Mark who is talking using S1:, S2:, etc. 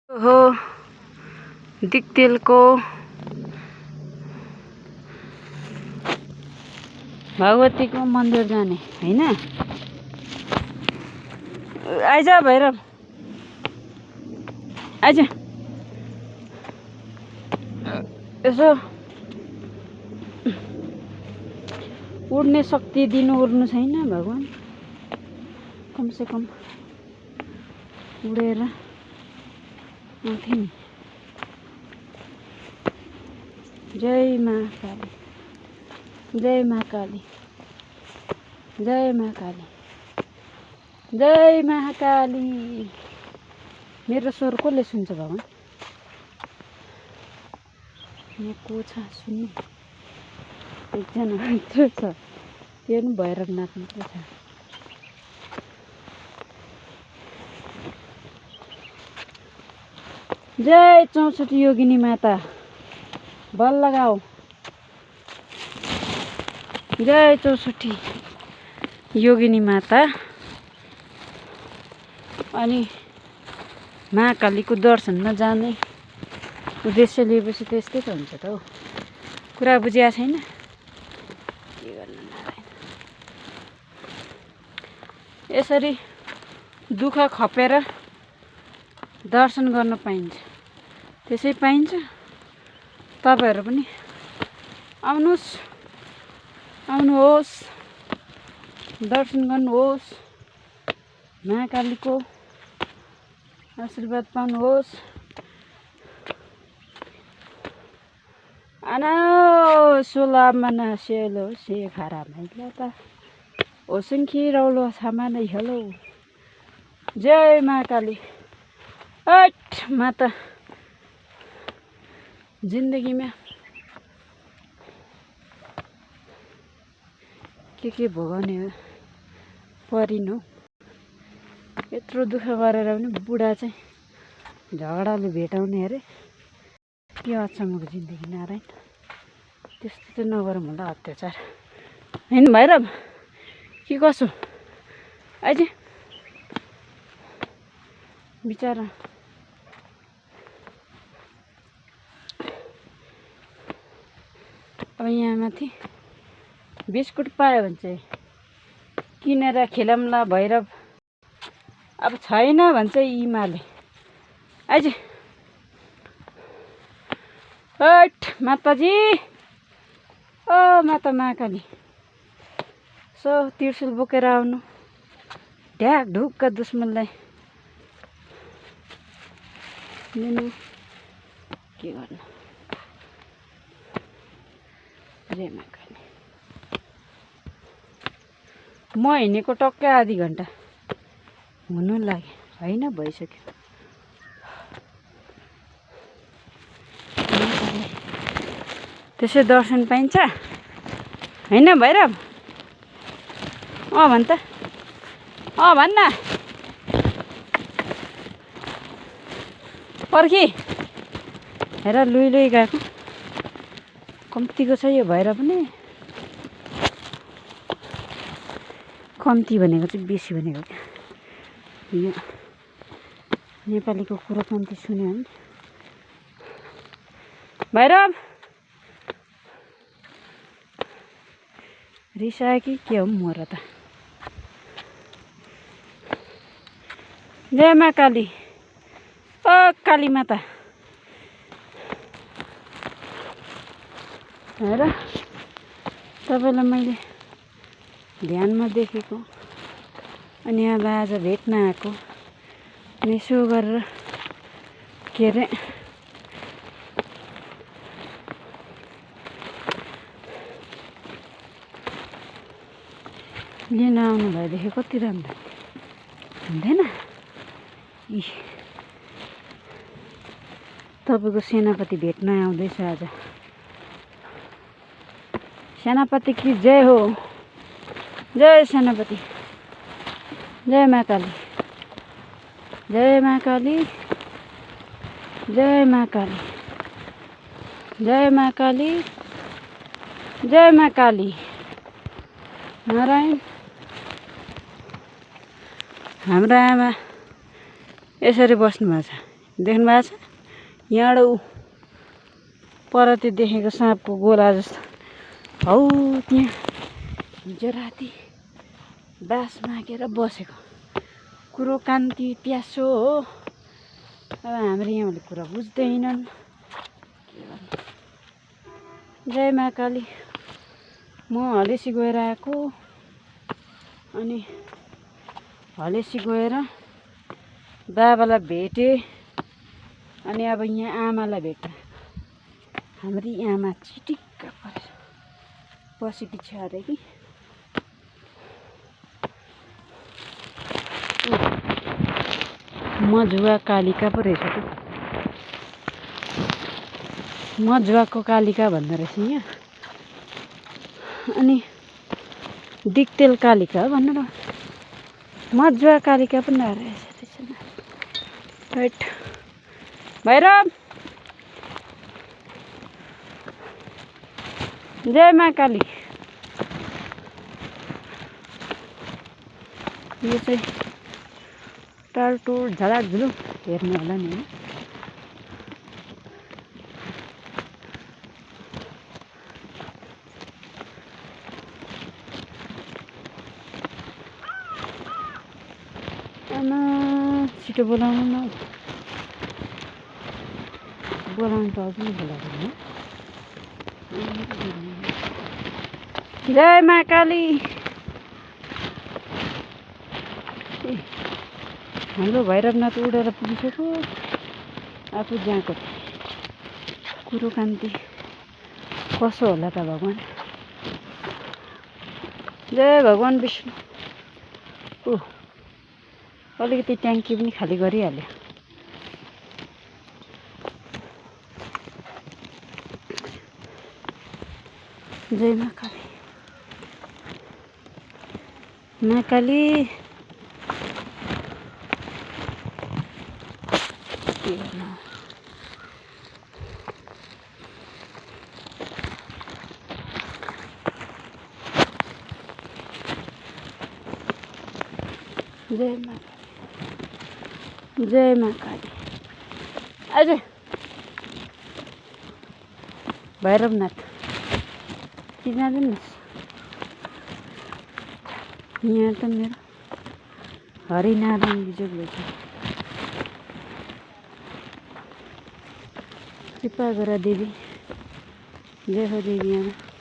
S1: हो दिक्तेलको भगवतीको मन्दिर जाने हैन। आइज भैरव आइज यसो उड्ने शक्ति दिनु उड्नु छैन भगवान, कमसे कम उडेर आउँथे नि। जय महाकाली, जय महाकाली, जय महाकाली, जय महाकाली। मेरो स्वर कसले सुन्छ भगवान? यहाँ को छ सुन्नु? एकजना मात्र छ, त्यो पनि भैरवनाथ मात्र छ। जय 64 योगिनी माता, बल लगाओ। जय 64 योगिनी माता। अनि महाकालीको दर्शनमा जाने उद्देश्य लिएपछि त यस्तै त हुन्छ त हौ। कुरा बुझिया छैन? के गर्नु नारायण। यसरी दुःख खपेर दर्शन गर्न पाइन्छ, त्यसै पाइन्छ। तपाईहरु पनि आउनुहोस्, आउनुहोस्, दर्शन गर्नुहोस्, महाकालीको आशीर्वाद पाउनुहोस्। आना सोला मना सेलो से खारा मैलाता ओसंखी रौलो सामानै हेलो। जय महाकाली। हट माता, जिन्दगीमा के भोगाउने परिनु। यत्रो दुःख गरेर पनि बुढा चाहिँ झगडाले भेटाउने अरे। के अचम्मको जिन्दगी नारायण। त्यस्तो चाहिँ नगरौँ होला अत्याचार, हैन भैरव? के कसो? आइज बिचारा अब यहाँ माथि बिस्कुट पायो भने चाहिँ किनेर खेलौँला भैरव। अब छैन भन्छ इमाले। आइज हट माताजी, ओ माता महाकाली, सो त्रिशूल बोकेर आउनु, ढ्याक ढुक्क दुश्मनलाई लिनु। के गर्नु? जय महाकाली। म हिँडेको टक्कै आधी घन्टा हुनु लाग्यो, होइन भइसक्यो। त्यसै दर्शन पाइन्छ हैन भैरव? भन् त, भन्न पर्खी हेर। लुई लुई गएको कम्तीको छ यो भैरव पनि। कम्ती भनेको चाहिँ बेसी भनेको क्या। यो नेपालीको कुरो कम्ती सुन्यो भने भैरव रिसायो कि के हो म र त। जय महाकाली। ओ काली माता, हेर तपाईँलाई मैले ध्यानमा देखेको, अनि अब आज भेट्न आएको। अनि यसो गरेर के अरे लिन आउनु भएदेखि कति राम्रो हुन्थेन? तपाईँको सेनापति भेट्न आउँदैछ आज। सेनापति की जय हो। जय सेनापति, जय महाकाली, जय महाकाली, जय महाकाली, जय महाकाली, जय महाकाली। नारायण। हाम्रो आमा यसरी बस्नु भएको छ। देख्नु भएको छ यहाँबाट ऊ पर त्यो देखेको साँपको गोला जस्तो हौ त्यहाँ हिजो राति बास मागेर बसेको कुरो कान्ति प्यासो हो। अब हाम्रो यहाँले कुरा बुझ्दैनन् के गर्नु। जय मा काली। म हलेसी गएर आएको अनि हलेसी गएर बाबालाई भेटेँ अनि अब यहाँ आमालाई भेटेँ। हाम्री आमा चिटिक्क परेर बसेकी छ अरे कि मजुवा कालिका पो रहेछ त। मजुवाको कालिका भन्दो रहेछ यहाँ अनि दिक्तेल कालिका भन्नु र मजुवा कालिका पनि रहेछ त्यसमा। राइट भैरव जय मा काली। यो चाहिँ टालटुल झलाकझुलु हेर्नु होला नि होइन। आमा छिटो बोलाउनु न बोलाउनु त अझै बोलाएको जय मा काली। हाम्रो भैरवनाथ उडेर पुगिसक्यो आफू जहाँको कुरो कान्ति कसो होला त भगवान्। जय भगवान् विष्णु। ऊ अलिकति ट्याङ्की पनि खाली गरिहाल्यो। जय मा काली। मा काली जय मा काली। जय मा काली। अझै भैरवनाथ कि जाँदैनस् यहाँ त मेरो हरिनारायण बिजोग रहेछ। कृपा गर देवी। जय हो देवी आमा।